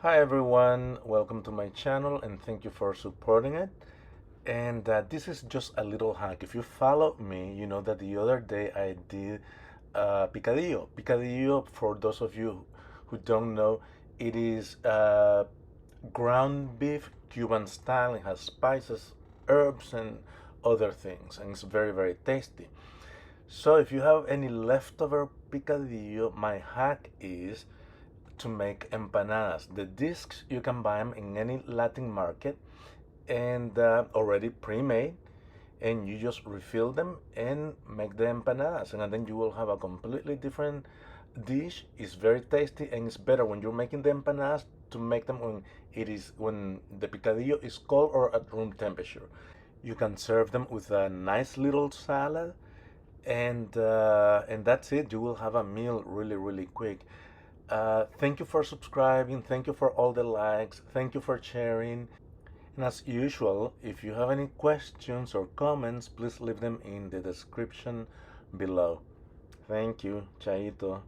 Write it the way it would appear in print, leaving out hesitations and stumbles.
Hi everyone, welcome to my channel and thank you for supporting it. And this is just a little hack. If you follow me, you know that the other day I did picadillo. Picadillo, for those of you who don't know, it is ground beef Cuban style. It has spices, herbs, and other things, and it's very tasty. So if you have any leftover picadillo, my hack is to make empanadas. The discs, you can buy them in any Latin market and already pre-made, and you just refill them and make the empanadas, and then you will have a completely different dish. It's very tasty, and it's better when you're making the empanadas to make them when the picadillo is cold or at room temperature. You can serve them with a nice little salad, and that's it. You will have a meal really quick. Thank you for subscribing. Thank you for all the likes. Thank you for sharing. And as usual, if you have any questions or comments, please leave them in the description below. Thank you. Chaito.